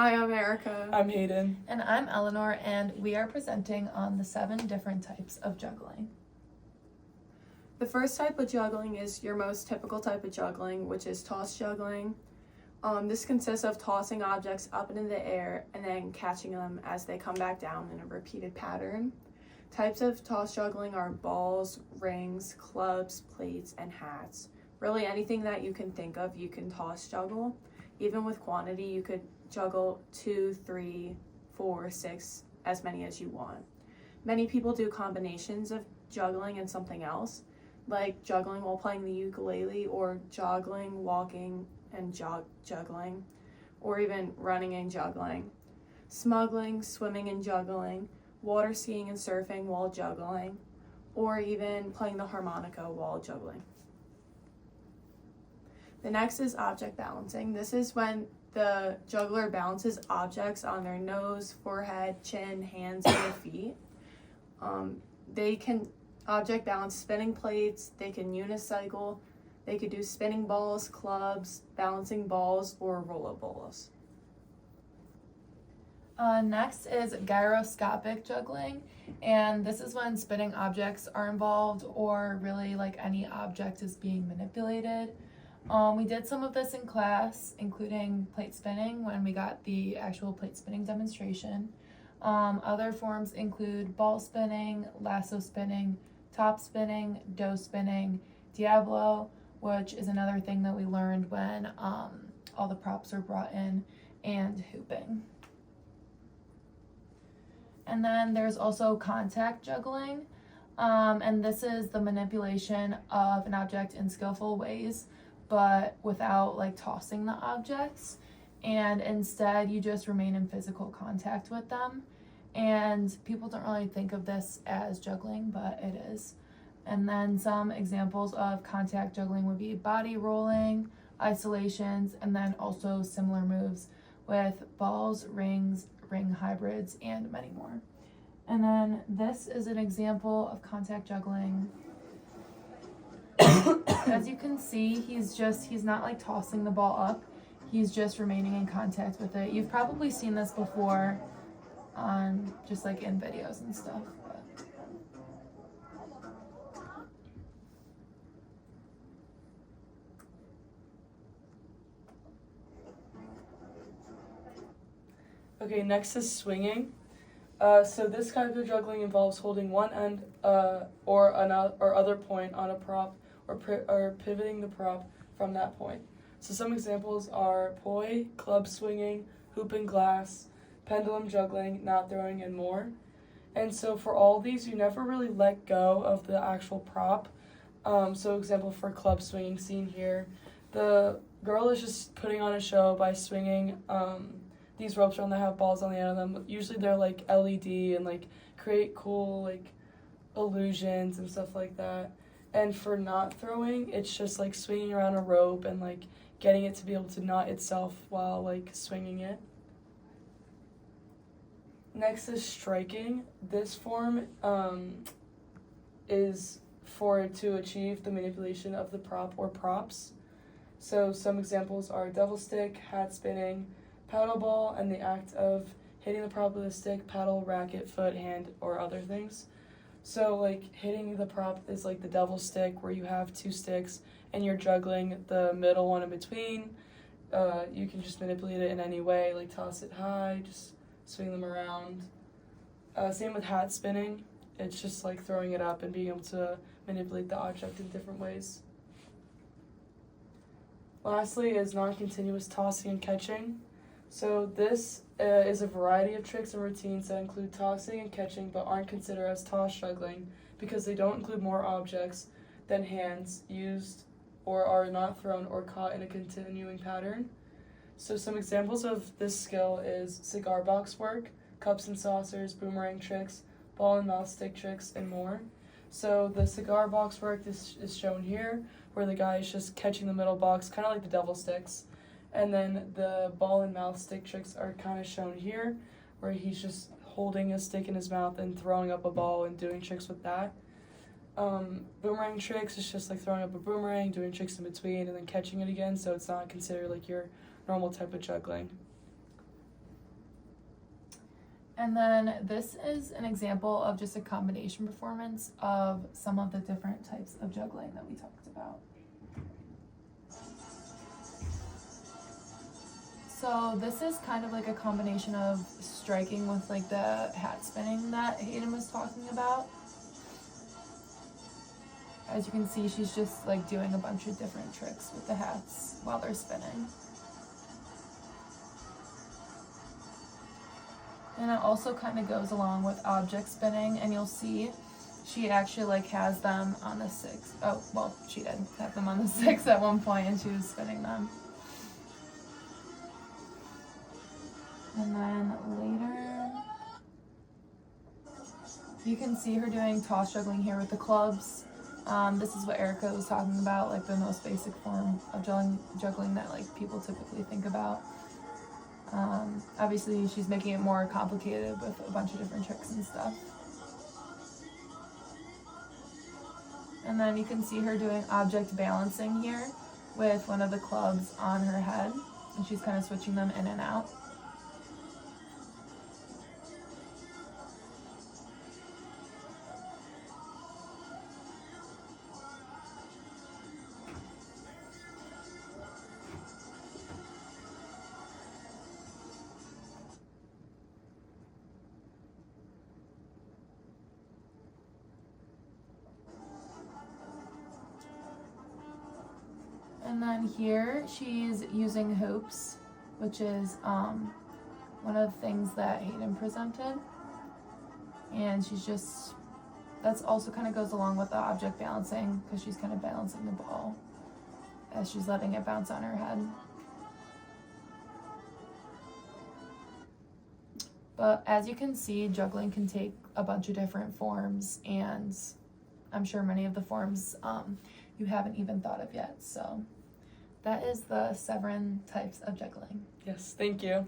Hi, I'm Erica. I'm Hayden. And I'm Eleanor, and we are presenting on the 7 different types of juggling. The first type of juggling is your most typical type of juggling, which is toss juggling. This consists of tossing objects up into the air and then catching them as they come back down in a repeated pattern. Types of toss juggling are balls, rings, clubs, plates, and hats. Really anything that you can think of, you can toss juggle. Even with quantity, you could juggle 2, 3, 4, 6, as many as you want. Many people do combinations of juggling and something else, like juggling while playing the ukulele, or joggling, walking, and juggling, or even running and juggling. Smuggling, swimming and juggling, water skiing and surfing while juggling, or even playing the harmonica while juggling. The next is object balancing. This is when the juggler balances objects on their nose, forehead, chin, hands, and their feet. They can object balance spinning plates, they can unicycle, they could do spinning balls, clubs, balancing balls, or rollerballs. Next is gyroscopic juggling, and this is when spinning objects are involved, or really like any object is being manipulated. We did some of this in class, including plate spinning when we got the actual plate spinning demonstration. Other forms include ball spinning, lasso spinning, top spinning, dough spinning, Diablo, which is another thing that we learned when all the props were brought in, and hooping. And then there's also contact juggling, and this is the manipulation of an object in skillful ways, but without like tossing the objects, and instead you just remain in physical contact with them. And people don't really think of this as juggling, but it is. And then some examples of contact juggling would be body rolling, isolations, and then also similar moves with balls, rings, ring hybrids, and many more. And then this is an example of contact juggling. As you can see, he's not like tossing the ball up, he's just remaining in contact with it. You've probably seen this before on just like in videos and stuff. Okay, next is swinging. So this kind of juggling involves holding one end or other point on a prop, or pivoting the prop from that point. So some examples are poi, club swinging, hoop and glass, pendulum juggling, knot throwing, and more. And so for all these, you never really let go of the actual prop. So example for club swinging seen here, the girl is just putting on a show by swinging these ropes around that have balls on the end of them. Usually they're like LED and like create cool like illusions and stuff like that. And for knot throwing, it's just like swinging around a rope and like getting it to be able to knot itself while like swinging it. Next is striking. This form is to achieve the manipulation of the prop or props. So some examples are devil stick, hat spinning, paddle ball, and the act of hitting the prop with a stick, paddle, racket, foot, hand, or other things. So like hitting the prop is like the devil stick, where you have 2 sticks and you're juggling the middle one in between. You can just manipulate it in any way, like toss it high, just swing them around. Same with hat spinning. It's just like throwing it up and being able to manipulate the object in different ways. Lastly is non-continuous tossing and catching. So this is a variety of tricks and routines that include tossing and catching but aren't considered as toss juggling because they don't include more objects than hands used or are not thrown or caught in a continuing pattern. So some examples of this skill is cigar box work, cups and saucers, boomerang tricks, ball and mouth stick tricks, and more. So the cigar box work is shown here, where the guy is just catching the middle box, kind of like the devil sticks. And then the ball and mouth stick tricks are kind of shown here, where he's just holding a stick in his mouth and throwing up a ball and doing tricks with that. Boomerang tricks is just like throwing up a boomerang, doing tricks in between, and then catching it again, so it's not considered like your normal type of juggling. And then this is an example of just a combination performance of some of the different types of juggling that we talked about. So this is kind of like a combination of striking with like the hat spinning that Hayden was talking about. As you can see, she's just like doing a bunch of different tricks with the hats while they're spinning. And it also kind of goes along with object spinning, and you'll see she actually like has them on the 6. Oh, well, she did have them on the 6 at one point, and she was spinning them. And then later, you can see her doing toss juggling here with the clubs. This is what Erica was talking about, like the most basic form of juggling that like people typically think about. Obviously, she's making it more complicated with a bunch of different tricks and stuff. And then you can see her doing object balancing here with one of the clubs on her head, and she's kind of switching them in and out. And then here she's using hoops, which is one of the things that Hayden presented. And she's just, that's also kind of goes along with the object balancing, because she's kind of balancing the ball as she's letting it bounce on her head. But as you can see, juggling can take a bunch of different forms, and I'm sure many of the forms you haven't even thought of yet. So that is the 7 types of juggling. Yes, thank you.